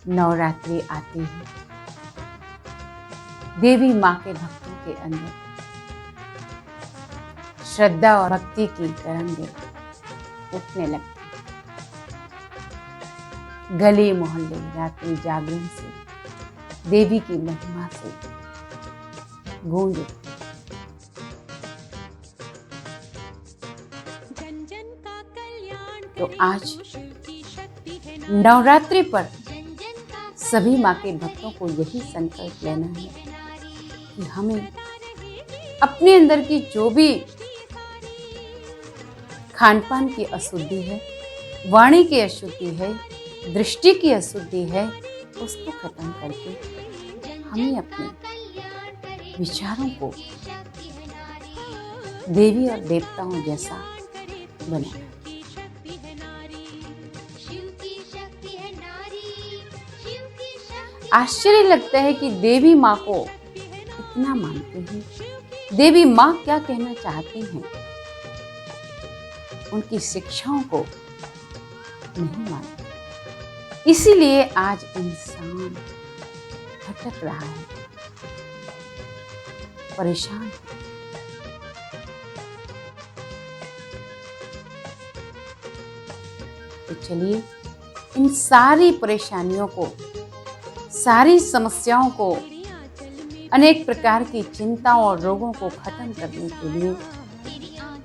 नवरात्रि आते ही देवी माँ के भक्तों के अंदर श्रद्धा और भक्ति की तरंगें उठने लगती। गली मोहल्ले रात्रि जागरण से देवी की महिमा से गूंज उठती। तो आज नवरात्रि पर सभी माँ के भक्तों को यही संकल्प लेना है कि हमें अपने अंदर की जो भी खान पान की अशुद्धि है, वाणी की अशुद्धि है, दृष्टि की अशुद्धि है, उसको खत्म करके हमें अपने विचारों को देवी और देवताओं जैसा बनाना। आश्चर्य लगता है कि देवी माँ को इतना मानते हैं, देवी माँ क्या कहना चाहती हैं, उनकी शिक्षाओं को नहीं मानते। इसीलिए आज इंसान भटक रहा है, परेशान है। तो चलिए इन सारी परेशानियों को, सारी समस्याओं को, अनेक प्रकार की चिंताओं और रोगों को खत्म करने के लिए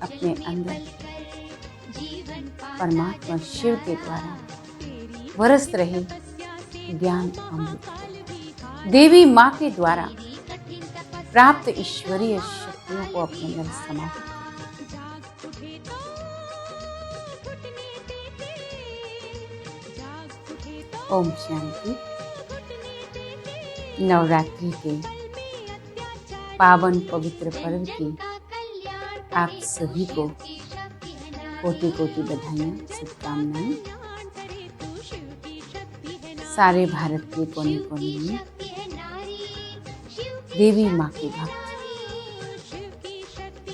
अपने अंदर परमात्मा शिव के द्वारा बरस रहे ज्ञान अमृत, देवी माँ के द्वारा प्राप्त ईश्वरीय शक्तियों को अपने अंदर समाहित। ओम शांति। नवरात्रि के पावन पवित्र पर्व की आप सभी को कोटि कोटि बधाइयाँ, शुभकामनाएं। सारे भारत के कोने कोने में देवी माँ के भक्त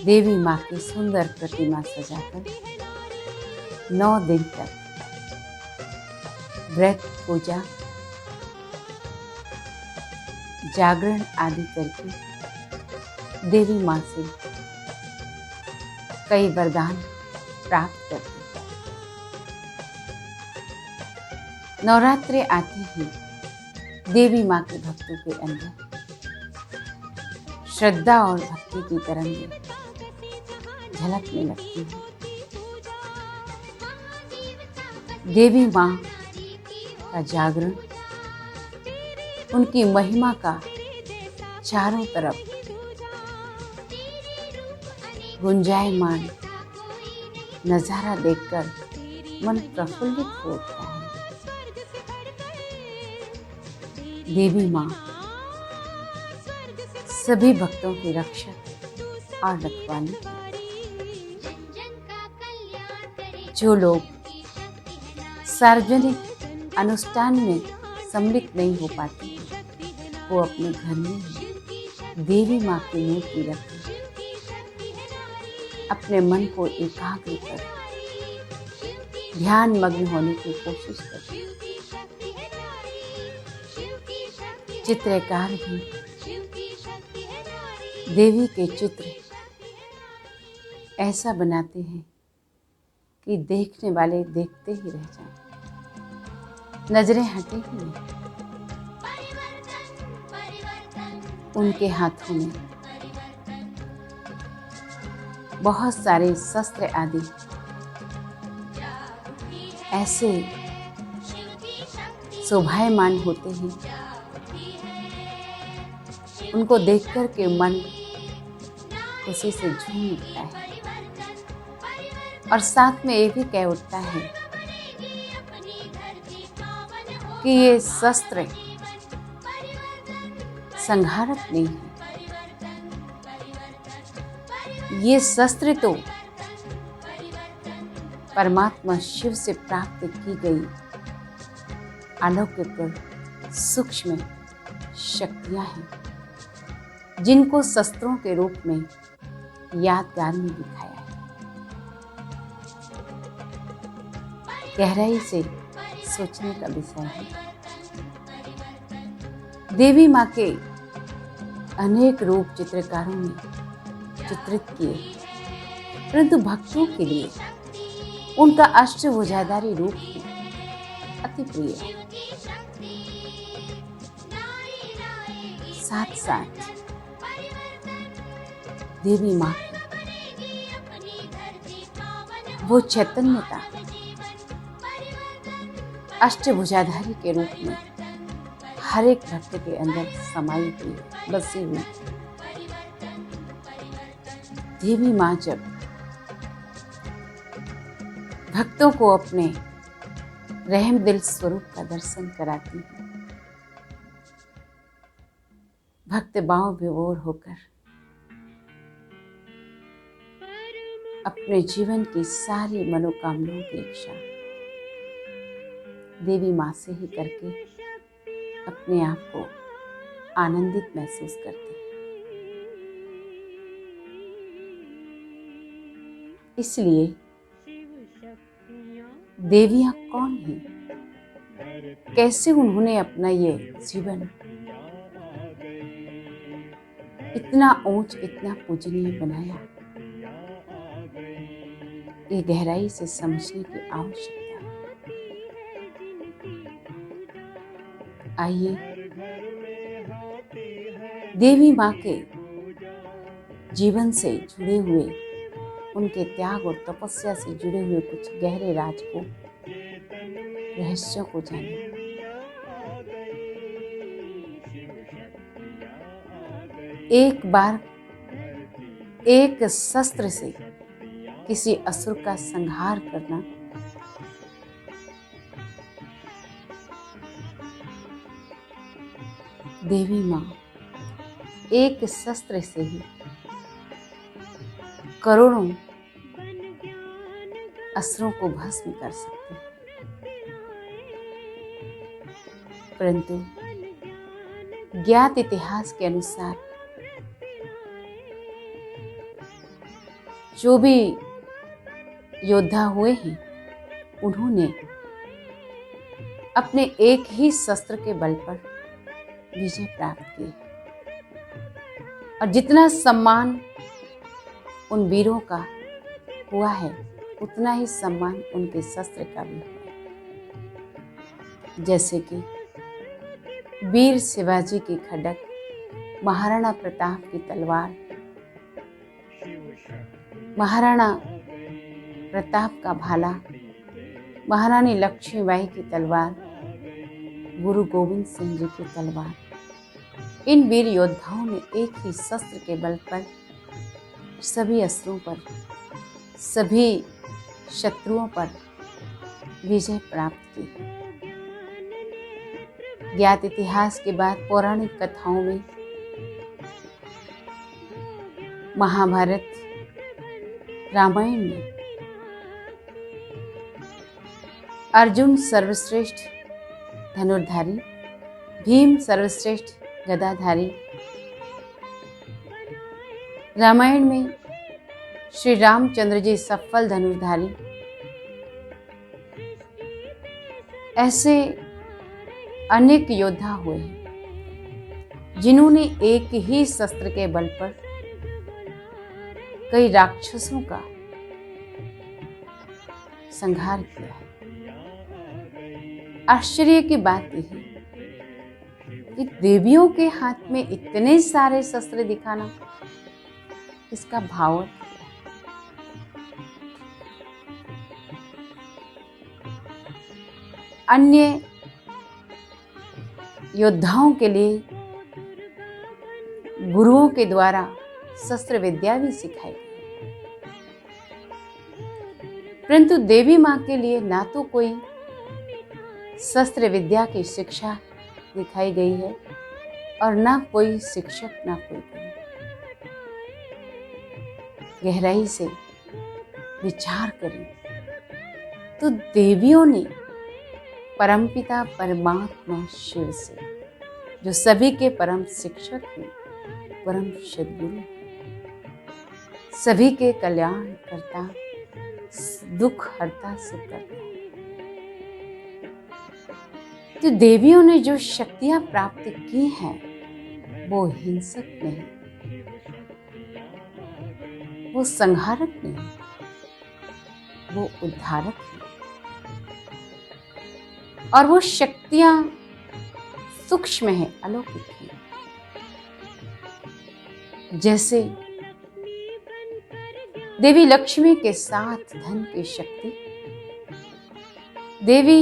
देवी माँ की सुंदर प्रतिमा सजाकर 9 दिन तक व्रत, पूजा, जागरण आदि करके देवी माँ से कई वरदान प्राप्त करते। नवरात्रि आते ही देवी माँ के भक्तों के अंदर श्रद्धा और भक्ति की तरंगें झलकने लगती हैं। देवी माँ का जागरण, उनकी महिमा का चारों तरफ गुंजायमान नजारा देखकर मन प्रफुल्लित हो उठता है। देवी माँ सभी भक्तों की रक्षक और रखवाली। जो लोग सार्वजनिक अनुष्ठान में सम्मिलित नहीं हो पाते, वो अपने घर में ही देवी माँ की मूर्ति रखें, अपने मन को एकाग्र कर ध्यान मग्न होने की कोशिश करें। चित्रकार भी देवी के चित्र ऐसा बनाते हैं कि देखने वाले देखते ही रह जाएं, नजरें हटे ही नहीं। उनके हाथों में बहुत सारे शस्त्र आदि ऐसे शोभायमान होते हैं, उनको देखकर के मन खुशी से झूम उठता है और साथ में ये भी कह उठता है कि ये शस्त्र संहारक नहीं है, ये शस्त्र तो परमात्मा शिव से प्राप्त की गई अलौकिक सूक्ष्म शक्तियां हैं, जिनको शस्त्रों के रूप में यादगार में दिखाया है। गहराई से सोचने का विषय है। देवी माँ के अनेक रूप चित्रकारों ने चित्रित किए, परंतु भक्तों के लिए उनका अष्टभुजाधारी रूप ही अति प्रिय है। साथ साथ देवी माँ की वो चैतन्यता अष्टभुजाधारी के रूप में हर एक भक्त के अंदर समाई हुई, बसी हुई। देवी माँ जब भक्तों को अपने रहम दिल स्वरूप का दर्शन कराती है, भक्त भाव विभोर होकर अपने जीवन की सारी मनोकामनाओं की इच्छा देवी माँ से ही करके अपने आप को आनंदित महसूस करते हैं। इसलिए देवियाँ कौन हैं, कैसे उन्होंने अपना ये जीवन इतना ऊंच, इतना पूजनीय बनाया, ये गहराई से समझने की आवश्यकता है। आइए देवी माँ के जीवन से जुड़े हुए, उनके त्याग और तपस्या से जुड़े हुए कुछ गहरे राज को, रहस्यों को जानें। एक बार एक शस्त्र से किसी असुर का संहार करना देवी माँ एक शस्त्र से ही करोड़ों असुरों को भस्म कर सकते हैं, परंतु ज्ञात इतिहास के अनुसार जो भी योद्धा हुए हैं, उन्होंने अपने एक ही शस्त्र के बल पर विजय प्राप्त की, और जितना सम्मान उन वीरों का हुआ है, उतना ही सम्मान उनके शस्त्र का भी हुआ। जैसे कि वीर शिवाजी की खड्ग, महाराणा प्रताप की तलवार, महाराणा प्रताप का भाला, महारानी लक्ष्मीबाई की तलवार, गुरु गोविंद सिंह जी की तलवार। इन वीर योद्धाओं ने एक ही शस्त्र के बल पर सभी असुरों पर, सभी शत्रुओं पर विजय प्राप्त की। ज्ञात इतिहास के बाद पौराणिक कथाओं में महाभारत, रामायण में अर्जुन सर्वश्रेष्ठ धनुर्धारी, भीम सर्वश्रेष्ठ गदाधारी, रामायण में श्री रामचंद्र जी सफल धनुर्धारी, ऐसे अनेक योद्धा हुए हैं जिन्होंने एक ही शस्त्र के बल पर कई राक्षसों का संहार किया है। आश्चर्य की बात यह है कि देवियों के हाथ में इतने सारे शस्त्र दिखाना, इसका भाव अन्य योद्धाओं के लिए गुरुओं के द्वारा शस्त्र विद्या भी सिखाई गई, परंतु देवी माँ के लिए ना तो कोई शस्त्र विद्या की शिक्षा दिखाई गई है और ना कोई शिक्षक, ना कोई गुरु। गहराई से विचार करें तो देवियों ने परमपिता परमात्मा शिव से, जो सभी के परम शिक्षक हैं, परम सद्गुरु, सभी के कल्याण करता, दुख हरता, सुख करता, तो देवियों ने जो शक्तियां प्राप्त की हैं वो हिंसक नहीं, वो संहारक नहीं, वो उद्धारक है। और वो शक्तियां सूक्ष्म है, अलौकिक है। जैसे देवी लक्ष्मी के साथ धन की शक्ति, देवी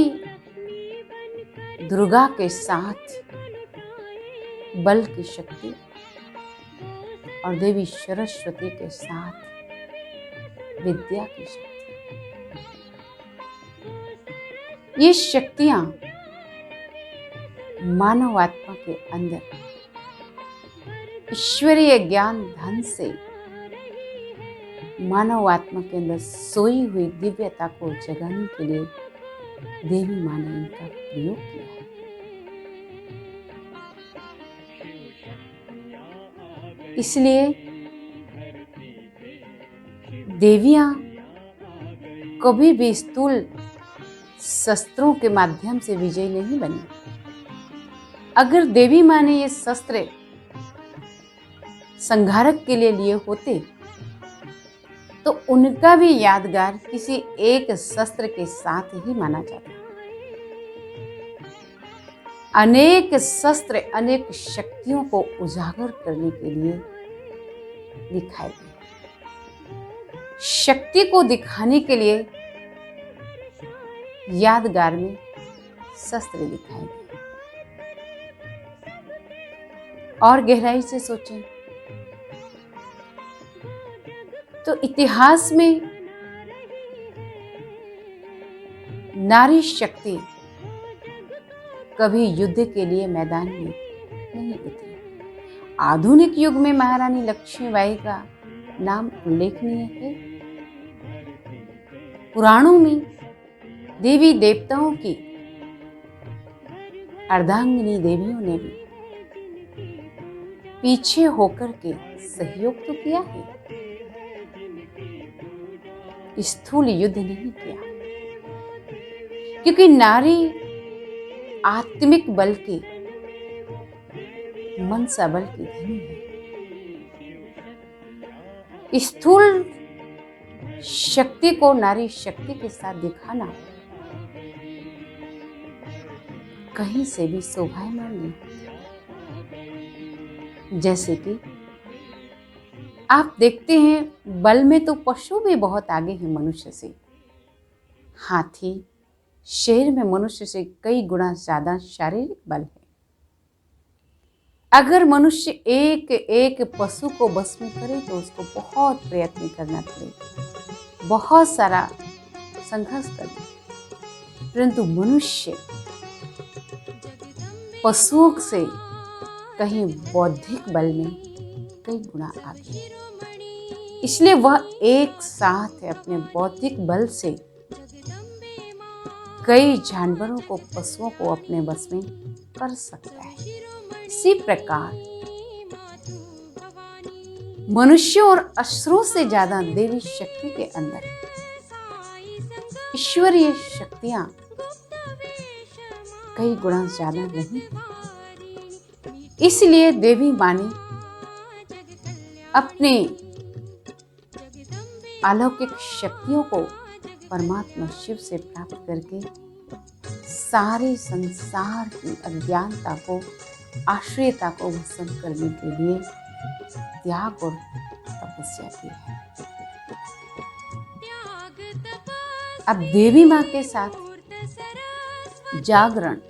दुर्गा के साथ बल की शक्ति और देवी सरस्वती के साथ विद्या की शक्ति। ये शक्तियां मानव आत्मा के अंदर ईश्वरीय ज्ञान धन से मानव आत्मा के अंदर सोई हुई दिव्यता को जगाने के लिए देवी माँ ने इनका प्रयोग किया है। इसलिए देवियां कभी भी स्थूल शस्त्रों के माध्यम से विजयी नहीं बनी। अगर देवी माँ ने ये शस्त्र संहारक के लिए लिए होते तो उनका भी यादगार किसी एक शस्त्र के साथ ही माना जाता। अनेक शस्त्र अनेक शक्तियों को उजागर करने के लिए दिखाए गए, शक्ति को दिखाने के लिए यादगार में शस्त्र दिखाए गए। और गहराई से सोचें तो इतिहास में नारी शक्ति कभी युद्ध के लिए मैदान में नहीं उतरी। आधुनिक युग में महारानी लक्ष्मीबाई का नाम उल्लेखनीय है। पुराणों में देवी देवताओं की अर्धांगिनी देवियों ने भी पीछे होकर के सहयोग तो किया है, स्थूल युद्ध नहीं किया, क्योंकि नारी आत्मिक बल की, मनसा बल की धनी है। स्थूल शक्ति को नारी शक्ति के साथ दिखाना कहीं से भी शोभायमान नहीं। जैसे कि आप देखते हैं बल में तो पशु भी बहुत आगे हैं मनुष्य से। हाथी शेर में मनुष्य से कई गुना ज्यादा शारीरिक बल है। अगर मनुष्य एक एक पशु को बस में करे तो उसको बहुत प्रयत्न करना पड़ेगा, बहुत सारा संघर्ष करना। परंतु मनुष्य पशुओं से कहीं बौद्धिक बल में कई गुना आगे है। इसलिए वह एक साथ अपने बौद्धिक बल से कई जानवरों को, पशुओं को अपने बस में कर सकता है। इसी प्रकार मनुष्य और असुरों से ज्यादा देवी शक्ति के अंदर ईश्वरीय शक्तियां कई गुना ज्यादा नहीं। इसलिए देवी माँ ने अपने अलौकिक शक्तियों को परमात्मा शिव से प्राप्त करके सारे संसार की अज्ञानता को, आश्रयता को भस्म करने के लिए त्याग और तपस्या की है। अब देवी माँ के साथ जागरण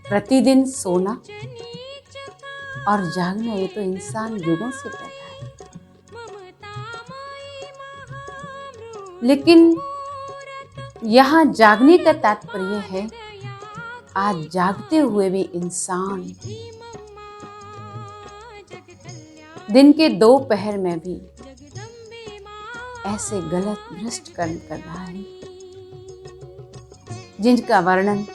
प्रतिदिन सोना और जागना, ये तो इंसान युगों से कर रहा है। लेकिन यहाँ जागने का तात्पर्य है आज जागते हुए भी इंसान दिन के 2 पहर में भी ऐसे गलत भ्रष्ट कर्म कर रहा है जिनका वर्णन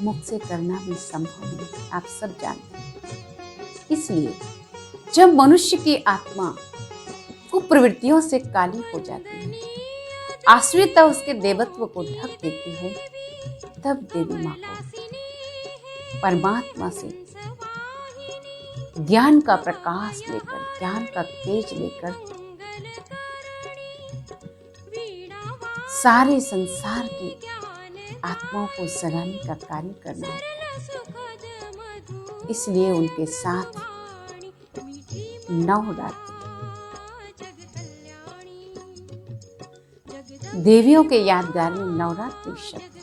मुख से करना भी संभव नहीं, आप सब जानते हैं। इसलिए जब मनुष्य की आत्मा कुप्रवृत्तियों से काली हो जाती है, आश्रितता उसके देवत्व को ढक देती है, तब देवी माँ को परमात्मा से ज्ञान का प्रकाश लेकर, ज्ञान का तेज लेकर सारे संसार की आत्माओं को जगाने का कार्य करना है। इसलिए उनके साथ नवरात्रि, देवियों के यादगार में नवरात्रि शब्द।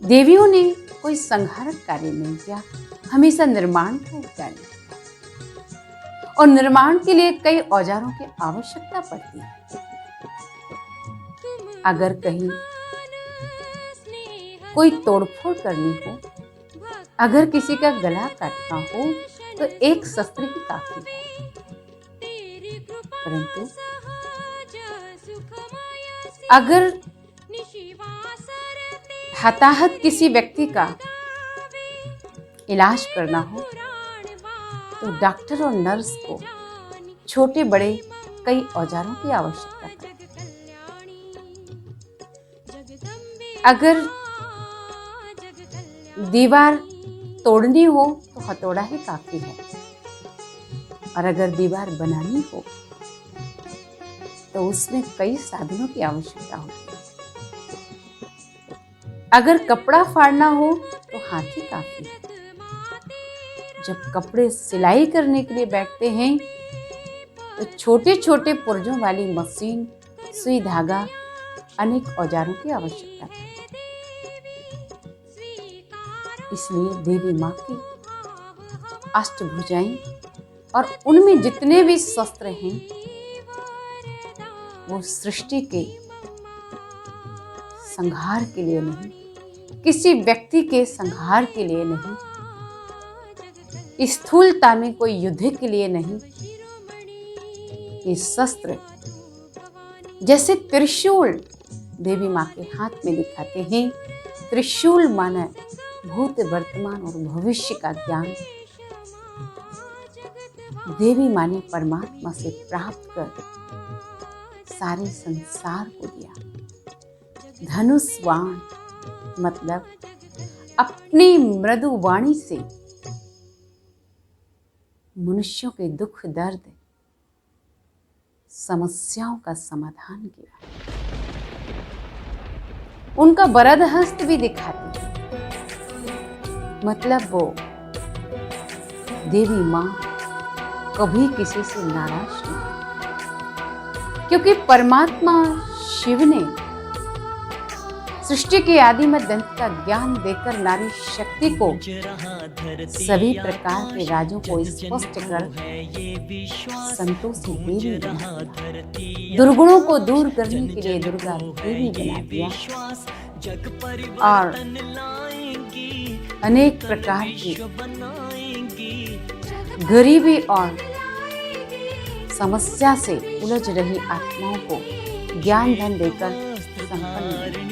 देवियों ने कोई संहारक कार्य नहीं किया, हमेशा निर्माण का कार्य किया। और निर्माण के लिए कई औजारों की आवश्यकता पड़ती है। अगर कहीं कोई तोड़फोड़ करनी हो, अगर किसी का गला काटना हो, तो एक शस्त्र ही काफी है। परंतु अगर हताहत किसी व्यक्ति का इलाज करना हो, तो डॉक्टर और नर्स को छोटे बड़े कई औजारों की आवश्यकता पड़ती है। अगर दीवार तोड़नी हो तो हथौड़ा ही काफी है, और अगर दीवार बनानी हो तो उसमें कई साधनों की आवश्यकता होती है। अगर कपड़ा फाड़ना हो तो हाथ ही काफी है। जब कपड़े सिलाई करने के लिए बैठते हैं तो छोटे छोटे पुर्जों वाली मशीन, सुई धागा, अनेक औजारों की आवश्यकता है। इसलिए देवी माँ की अष्टभुजाएं और उनमें जितने भी शस्त्र हैं, वो सृष्टि के संहार के लिए नहीं, किसी व्यक्ति के संहार के लिए नहीं, स्थूलता में कोई युद्ध के लिए नहीं। ये शस्त्र जैसे त्रिशूल देवी माँ के हाथ में दिखाते हैं। त्रिशूल माना भूत, वर्तमान और भविष्य का ज्ञान देवी माँ ने परमात्मा से प्राप्त कर सारे संसार को दिया। धनुष बाण मतलब अपनी मृदु वाणी से मनुष्यों के दुख, दर्द, समस्याओं का समाधान किया। उनका वरद हस्त भी दिखाती है। मतलब वो देवी माँ कभी किसी से नाराज नहीं, क्योंकि परमात्मा शिव ने सृष्टि के आदि में दंत का ज्ञान देकर नारी शक्ति को सभी प्रकार के राजों को स्पष्ट कर संतोषी देवी बना दिया। दुर्गुणों को दूर करने के लिए दुर्गा देवी बना दिया और अनेक प्रकार की गरीबी और समस्या से उलझ रही आत्माओं को ज्ञान धन देकर संपन्न।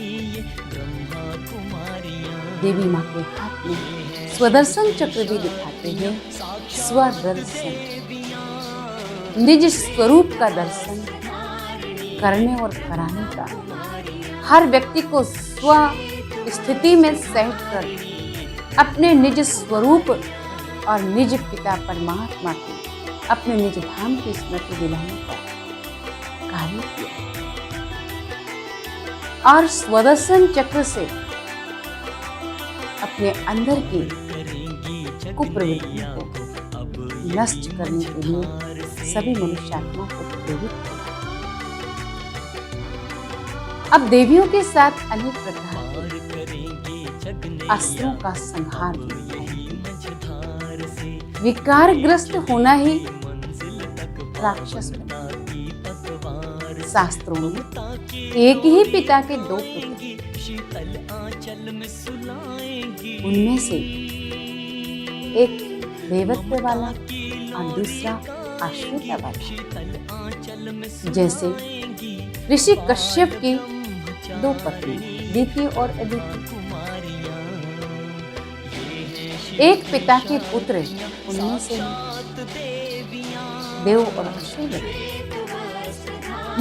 देवी माँ के हाथ में स्वदर्शन चक्र भी दिखाते हैं। स्वदर्शन निज स्वरूप का दर्शन करने और कराने का, हर व्यक्ति को स्व स्थिति में सेट कर अपने निज स्वरूप और निज पिता परमात्मा की, अपने निज धाम की स्मृति दिलाने का कार्य किया और स्वदर्शन चक्र से अपने अंदर की कुप्रवृत्तियों को नष्ट करने के लिए सभी मनुष्यात्माओं को प्रेरित किया। अब देवियों के साथ अनेक प्रकार के अस्त्रों का संहार होता है। विकारग्रस्त होना ही राक्षस बना। शास्त्रों में एक ही पिता के दो पुत्र, उनमें से एक देवत्व वाला और दूसरा आश्रिता वाला। जैसे ऋषि कश्यप की दो पत्नी दिति और अदिति, एक पिता के पुत्र, उनमें से देव और असुर।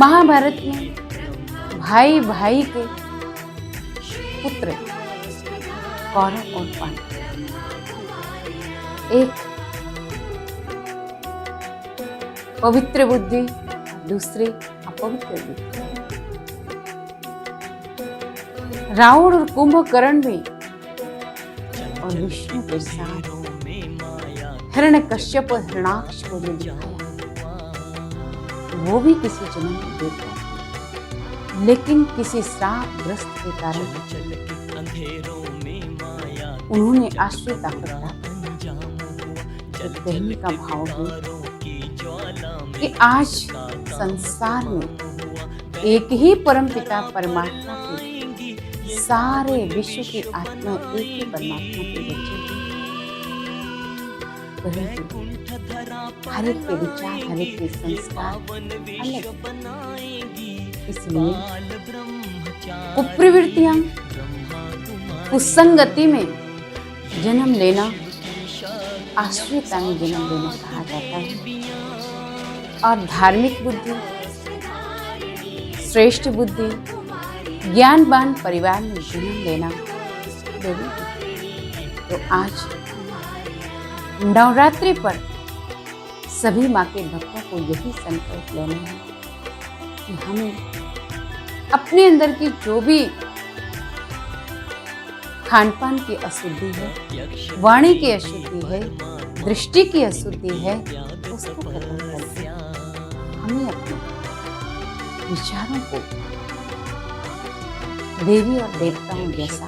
महाभारत में भाई भाई के पुत्र कौरव और पांडव, एक पवित्र बुद्धि, दूसरे अपवित्र बुद्धि। रावण और कुंभकर्ण भी और विष्णु के साथ हिरण्यकश्यप और हिरण्याक्ष को भी दिखाया। वो भी किसी जन्म में देवता थे, लेकिन किसी श्रापग्रस्त के कारण उन्होंने आश्रिता को प्राप्त किया। तो कहने का भाव है कि आज संसार में एक ही परमपिता परमात्मा के सारे विश्व की आत्मा एक ही परमात्मा के बच्चे हैं, परंतु हर एक के विचार, हर एक के संस्कार अलग। इसलिए कुप्रवृत्तियां, कुसंगति में जन्म लेना आश्रिता में जन्म लेना कहा जाता है। और धार्मिक बुद्धि, श्रेष्ठ बुद्धि, ज्ञानवान परिवार में जन्म लेना देवी। तो आज नवरात्रि पर सभी माँ के भक्तों को यही संकल्प लेना है कि हमें अपने अंदर की जो भी खान पान की अशुद्धि है, वाणी की अशुद्धि है, दृष्टि की अशुद्धि है, उसको खत्म करके हमें अपने विचारों को देवी और देवताओं जैसा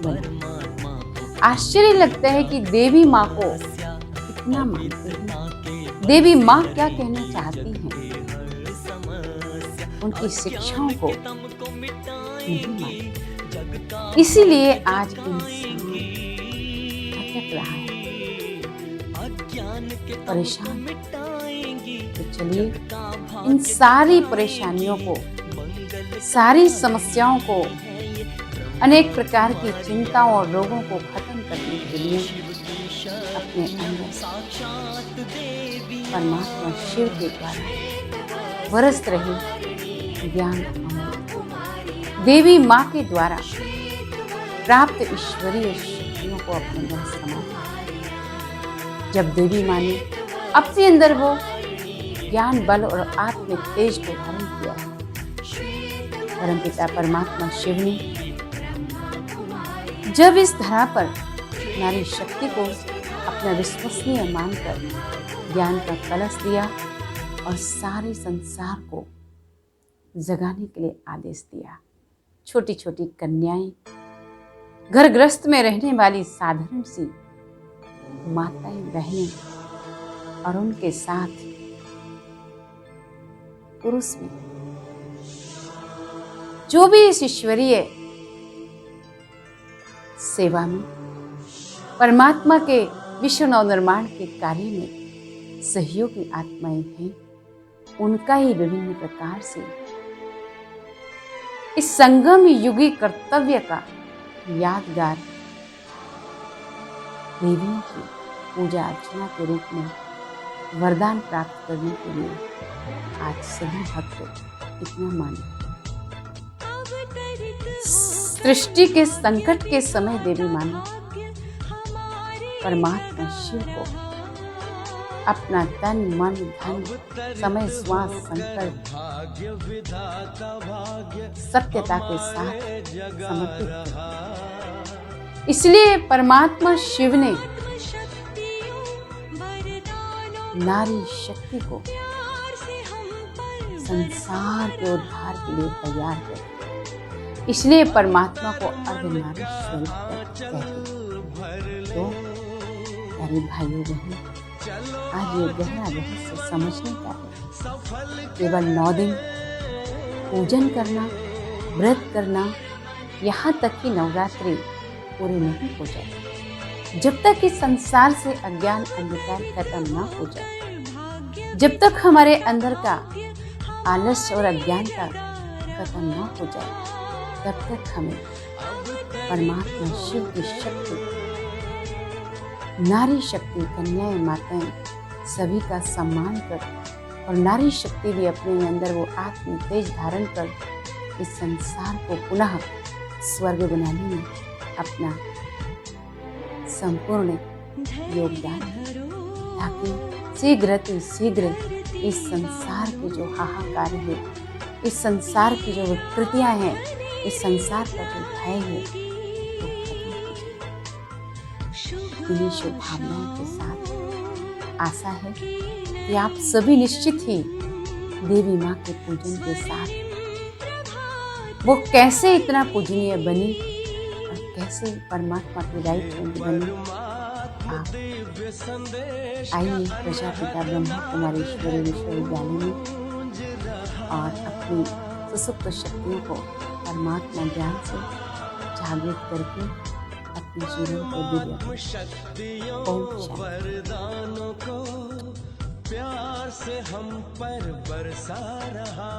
बना। आश्चर्य लगता है कि देवी माँ को कितना मानते हैं, देवी माँ क्या कहना चाहती हैं, उनकी शिक्षाओं को नहीं मानते। इसीलिए आज इंसान भटक रहा है, परेशान। तो चलिए इन सारी परेशानियों को, सारी समस्याओं को, अनेक प्रकार की चिंताओं और रोगों को खत्म करने के लिए अपने अंदर परमात्मा शिव के द्वारा बरस रही ज्ञान अमृत, देवी माँ के द्वारा प्राप्त ईश्वरीय शक्तियों को अपने अंदर समाया। जब देवी माँ ने अपने अंदर वो ज्ञान, बल और आत्म तेज को धारण किया, परमपिता परमात्मा शिव ने जब इस धरा पर नारी शक्ति को अपना विश्वसनीय मानकर ज्ञान का कलश दिया और सारे संसार को जगाने के लिए आदेश दिया। छोटी छोटी कन्याएं, घर गृहस्थ में रहने वाली साधारण सी माताएं, बहनें और उनके साथ पुरुष भी, जो भी इस ईश्वरीय सेवा में, परमात्मा के विश्व नवनिर्माण के कार्य में सहयोगी आत्माएं हैं, उनका ही विभिन्न प्रकार से इस संगम युगी कर्तव्य का यादगार देवियों की पूजा अर्चना के रूप में वरदान प्राप्त करने के लिए आज सभी भक्त इतना माने। सृष्टि के संकट के समय देवी माने परमात्मा शिव को अपना तन, मन, धन, समय, श्वास, संकल्प सत्यता के साथ समर्पित किया। इसलिए परमात्मा शिव ने नारी शक्ति को संसार के उद्धार के लिए तैयार कर, इसलिए परमात्मा को अर्धनारीश्वर कहते हैं। तो प्यारे भाइयों बहनों, आज ये गहरा रहस्य समझने का है। केवल 9 दिन पूजन करना, व्रत करना, यहाँ तक कि नवरात्रि पूरे नहीं हो जाए, जब तक इस संसार से अज्ञान अंधकार खत्म ना हो जाए, जब तक हमारे अंदर का आलस्य और अज्ञानता खत्म ना हो जाए, तब तक हमें परमात्मा शिव की शक्ति, नारी शक्ति, कन्याएं, माताएं सभी का सम्मान कर और नारी शक्ति भी अपने अंदर वो आत्म तेज धारण कर इस संसार को पुनः स्वर्ग बनाने में अपना संपूर्ण योगदान है, ताकि शीघ्र इस संसार के जो हाहाकार है, इस संसार की जो विकृतियाँ हैं, इस संसार का जो भय है वो खत्म हो जाए। इन्हीं शुभकामनाओं के साथ आशा है कि आप सभी निश्चित ही देवी माँ के पूजन के साथ वो कैसे इतना पूजनीय बनी और कैसे परमात्मा की राइट हैंड बनी, आप आइए प्रजापिता ब्रह्मा कुमारेश्वरी विश्वविद्यालय में और अपनी सुसुप्त शक्तियों को परमात्मा ज्ञान से जागृत करके अपने जीवन को दिव्य ओम शांति। प्यार से हम पर बरसा रहा